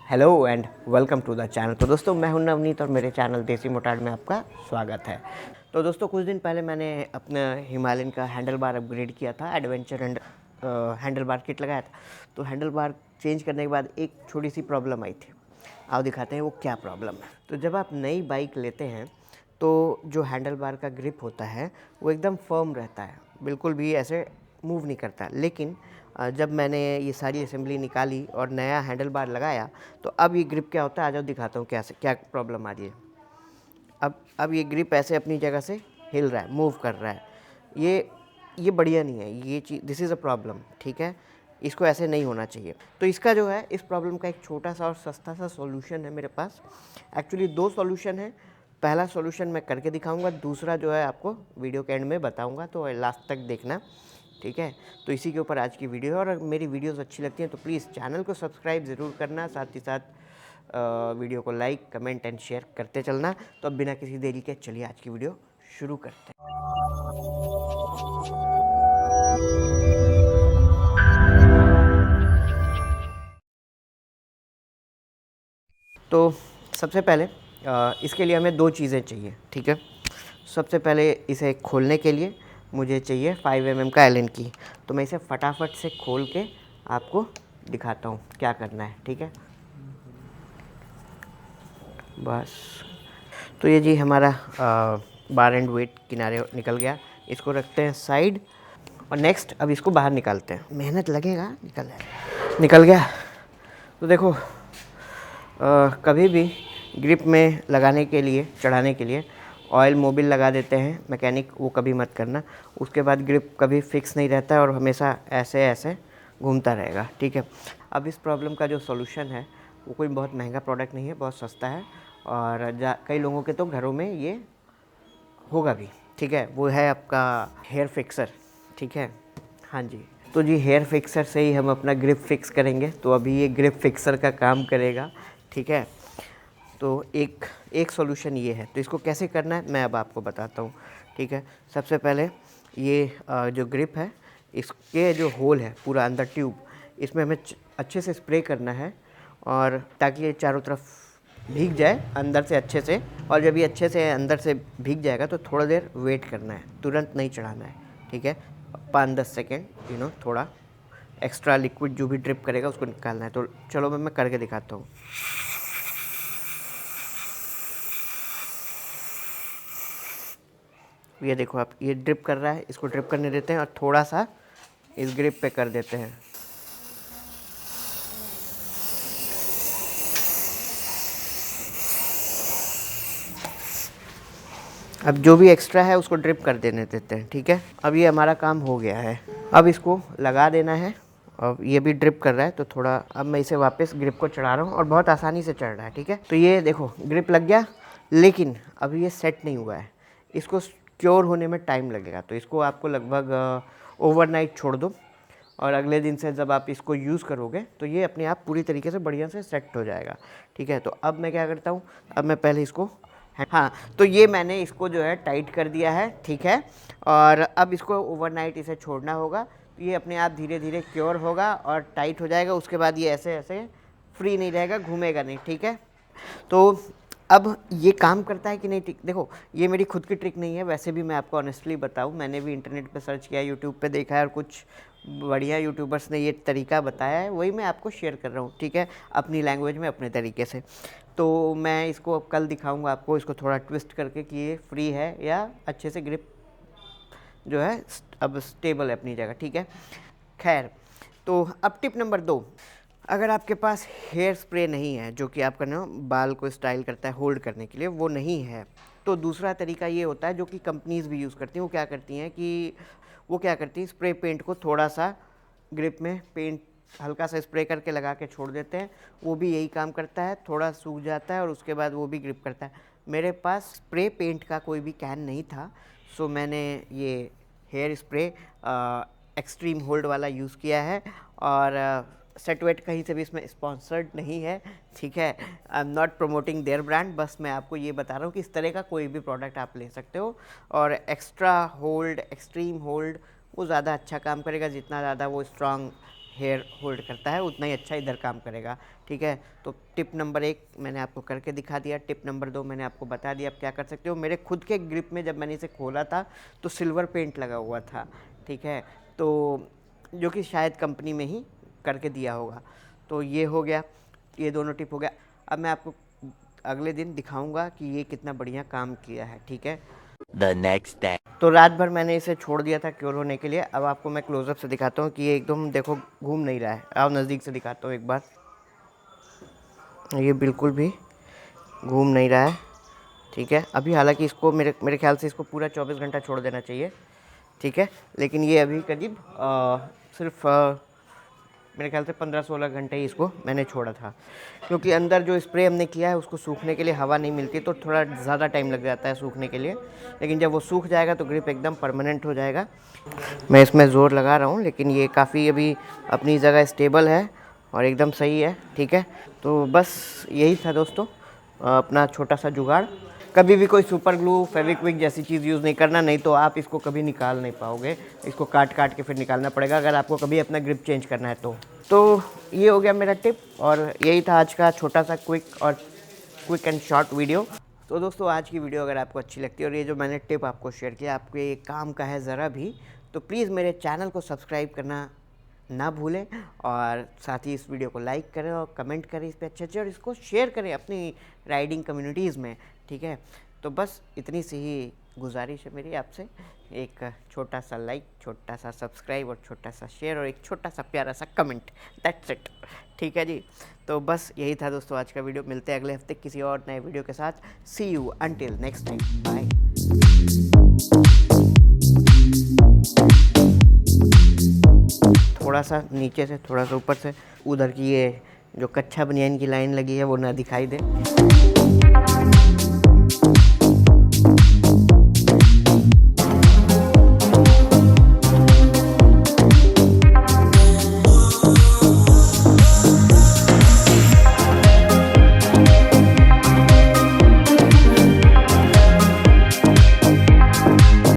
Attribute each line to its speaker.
Speaker 1: Hello and welcome to the channel. तो दोस्तों मैं हूं नवनीत और मेरे चैनल देसी मोटाड में आपका स्वागत है। तो दोस्तों कुछ दिन पहले मैंने अपना हिमालयन का हैंडल बार अपग्रेड किया था, adventure and handle bar kit लगाया था। तो हैंडल बार चेंज करने के बाद एक छोटी सी प्रॉब्लम आई थी। आओ दिखाते हैं वो क्या प्रॉब्लम है। तो जब आप नई बाइक लेते हैं तो जो हैंडल बार का ग्रिप होता है वो एकदम फर्म रहता है, बिल्कुल भी ऐसे मूव नहीं करता। लेकिन जब मैंने ये सारी असेंबली निकाली और नया हैंडल बार लगाया तो अब ये ग्रिप क्या होता है, आ जाओ दिखाता हूँ क्या प्रॉब्लम आ रही है। अब ये ग्रिप ऐसे अपनी जगह से हिल रहा है, मूव कर रहा है। ये बढ़िया नहीं है, ये चीज़ दिस इज़ अ प्रॉब्लम, ठीक है। इसको ऐसे नहीं होना चाहिए। तो इसका जो है, इस प्रॉब्लम का एक छोटा सा और सस्ता सा सॉल्यूशन है मेरे पास। एक्चुअली दो सॉल्यूशन है। पहला सॉल्यूशन मैं करके दिखाऊंगा, दूसरा जो है आपको वीडियो के एंड में बताऊंगा, तो लास्ट तक देखना, ठीक है। तो इसी के ऊपर आज की वीडियो है। और वीडियोस अच्छी लगती हैं तो प्लीज़ चैनल को सब्सक्राइब ज़रूर करना, साथ ही साथ वीडियो को लाइक कमेंट एंड शेयर करते चलना। तो अब बिना किसी देरी के चलिए आज की वीडियो शुरू करते हैं। तो सबसे पहले इसके लिए हमें दो चीज़ें चाहिए, ठीक है। सबसे पहले इसे खोलने के लिए मुझे चाहिए 5mm का एलन की। तो मैं इसे फटाफट से खोल के आपको दिखाता हूँ क्या करना है, ठीक है। बस, तो ये जी हमारा बार एंड वेट किनारे निकल गया। इसको रखते हैं साइड और नेक्स्ट अब इसको बाहर निकालते हैं। मेहनत लगेगा, निकल गया। तो देखो कभी भी ग्रिप में लगाने के लिए, चढ़ाने के लिए ऑयल मोबिल लगा देते हैं मैकेनिक, वो कभी मत करना। उसके बाद ग्रिप कभी फिक्स नहीं रहता है और हमेशा ऐसे ऐसे घूमता रहेगा, ठीक है। अब इस प्रॉब्लम का जो सॉल्यूशन है वो कोई बहुत महंगा प्रोडक्ट नहीं है, बहुत सस्ता है। और कई लोगों के तो घरों में ये होगा भी, ठीक है। वो है आपका हेयर फिक्सर, ठीक है। हाँ जी, तो जी हेयर फिक्सर से ही हम अपना ग्रिप फिक्स करेंगे। तो अभी ये ग्रिप फिक्सर का काम करेगा, ठीक है। तो एक सॉल्यूशन ये है। तो इसको कैसे करना है मैं अब आपको बताता हूँ, ठीक है। सबसे पहले ये जो ग्रिप है, इसके जो होल है पूरा अंदर ट्यूब, इसमें हमें अच्छे से स्प्रे करना है और ताकि ये चारों तरफ भीग जाए अंदर से अच्छे से। और जब ये अच्छे से अंदर से भीग जाएगा तो थोड़ा देर वेट करना है, तुरंत नहीं चढ़ाना है, ठीक है। 5-10 सेकेंड थोड़ा एक्स्ट्रा लिक्विड जो भी ड्रिप करेगा उसको निकालना है। तो चलो मैं करके दिखाता हूँ। ये देखो आप, ये ड्रिप कर रहा है, इसको ड्रिप करने देते हैं और थोड़ा सा इस ग्रिप पे कर देते हैं। अब जो भी एक्स्ट्रा है उसको ड्रिप कर देने देते हैं, ठीक है। अब ये हमारा काम हो गया है, अब इसको लगा देना है। अब ये भी ड्रिप कर रहा है तो थोड़ा, अब मैं इसे वापस ग्रिप को चढ़ा रहा हूँ और बहुत आसानी से चढ़ रहा है, ठीक है। तो ये देखो ग्रिप लग गया, लेकिन अभी ये सेट नहीं हुआ है। इसको क्योर होने में टाइम लगेगा। तो इसको आपको लगभग ओवरनाइट छोड़ दो और अगले दिन से जब आप इसको यूज़ करोगे तो ये अपने आप पूरी तरीके से बढ़िया से सेट हो जाएगा, ठीक है। तो अब मैं क्या करता हूँ, अब मैं पहले इसको, हाँ, तो ये मैंने इसको जो है टाइट कर दिया है, ठीक है। और अब इसको ओवरनाइट इसे छोड़ना होगा। तो ये अपने आप धीरे धीरे क्योर होगा और टाइट हो जाएगा। उसके बाद ये ऐसे ऐसे फ्री नहीं रहेगा, घूमेगा नहीं, ठीक है। तो अब ये काम करता है कि नहीं, देखो ये मेरी खुद की ट्रिक नहीं है, वैसे भी मैं आपको ऑनेस्टली बताऊं, मैंने भी इंटरनेट पे सर्च किया, यूट्यूब पे देखा है और कुछ बढ़िया यूट्यूबर्स ने ये तरीका बताया है, वही मैं आपको शेयर कर रहा हूँ, ठीक है, अपनी लैंग्वेज में अपने तरीके से। तो मैं इसको अब कल दिखाऊंगा आपको, इसको थोड़ा ट्विस्ट करके कि ये फ्री है या अच्छे से ग्रिप जो है अब स्टेबल है अपनी जगह, ठीक है। खैर, तो अब टिप नंबर 2, अगर आपके पास हेयर स्प्रे नहीं है जो कि आपका ना बाल को स्टाइल करता है होल्ड करने के लिए, वो नहीं है, तो दूसरा तरीका ये होता है जो कि कंपनीज़ भी यूज़ करती हैं। वो क्या करती हैं, स्प्रे पेंट को थोड़ा सा ग्रिप में पेंट हल्का सा स्प्रे करके लगा के छोड़ देते हैं। वो भी यही काम करता है, थोड़ा सूख जाता है और उसके बाद वो भी ग्रिप करता है। मेरे पास स्प्रे पेंट का कोई भी कैन नहीं था, सो मैंने ये हेयर स्प्रे एक्सट्रीम होल्ड वाला यूज़ किया है। और सेटवेट कहीं से भी इसमें स्पॉन्सर्ड नहीं है, ठीक है। I am not promoting their brand, बस मैं आपको ये बता रहा हूँ कि इस तरह का कोई भी प्रोडक्ट आप ले सकते हो। और एक्स्ट्रा होल्ड, एक्सट्रीम होल्ड वो ज़्यादा अच्छा काम करेगा, जितना ज़्यादा वो स्ट्रॉन्ग हेयर होल्ड करता है उतना ही अच्छा इधर काम करेगा, ठीक है। तो टिप नंबर 1 मैंने आपको करके दिखा दिया। टिप नंबर 2 मैंने आपको बता दिया आप क्या कर सकते हो। मेरे खुद के ग्रिप में जब मैंने इसे खोला था तो सिल्वर पेंट लगा हुआ था, ठीक है, तो जो कि शायद कंपनी में ही करके दिया होगा। तो ये हो गया, ये दोनों टिप हो गया। अब मैं आपको अगले दिन दिखाऊंगा कि ये कितना बढ़िया काम किया है, ठीक है।
Speaker 2: The next day.
Speaker 1: तो रात भर मैंने इसे छोड़ दिया था क्योर होने के लिए। अब आपको मैं क्लोजअप से दिखाता हूँ कि ये एकदम देखो घूम नहीं रहा है। आओ नज़दीक से दिखाता हूँ एक बार। ये बिल्कुल भी घूम नहीं रहा है, ठीक है। अभी हालांकि इसको मेरे ख्याल से इसको पूरा 24 घंटा छोड़ देना चाहिए, ठीक है। लेकिन ये अभी करीब सिर्फ मेरे ख्याल से 15-16 घंटे ही इसको मैंने छोड़ा था, क्योंकि अंदर जो स्प्रे हमने किया है उसको सूखने के लिए हवा नहीं मिलती, तो थोड़ा ज़्यादा टाइम लग जाता है सूखने के लिए। लेकिन जब वो सूख जाएगा तो ग्रिप एकदम परमानेंट हो जाएगा। मैं इसमें ज़ोर लगा रहा हूँ लेकिन ये काफ़ी अभी अपनी जगह स्टेबल है और एकदम सही है, ठीक है। तो बस यही था दोस्तों अपना छोटा सा जुगाड़। कभी भी कोई सुपर ग्लू, फेविक्विक जैसी चीज़ यूज़ नहीं करना, नहीं तो आप इसको कभी निकाल नहीं पाओगे। इसको काट काट के फिर निकालना पड़ेगा अगर आपको कभी अपना ग्रिप चेंज करना है तो ये हो गया मेरा टिप, और यही था आज का छोटा सा क्विक एंड शॉर्ट वीडियो। तो दोस्तों आज की वीडियो अगर आपको अच्छी लगती है और ये जो मैंने टिप आपको शेयर किया आपके काम का है ज़रा भी, तो प्लीज़ मेरे चैनल को सब्सक्राइब करना ना भूलें, और साथ ही इस वीडियो को लाइक करें और कमेंट करें इस पे अच्छे और इसको शेयर करें अपनी राइडिंग कम्युनिटीज़ में, ठीक है। तो बस इतनी सी ही गुजारिश है मेरी आपसे, एक छोटा सा लाइक, छोटा सा सब्सक्राइब और छोटा सा शेयर और एक छोटा सा प्यारा सा कमेंट, दैट्स इट, ठीक है जी। तो बस यही था दोस्तों आज का वीडियो। मिलते हैं अगले हफ्ते किसी और नए वीडियो के साथ। See you until next time, bye. थोड़ा सा नीचे से थोड़ा सा ऊपर से, उधर की ये जो कच्चा बनियान की लाइन लगी है वो ना दिखाई दे।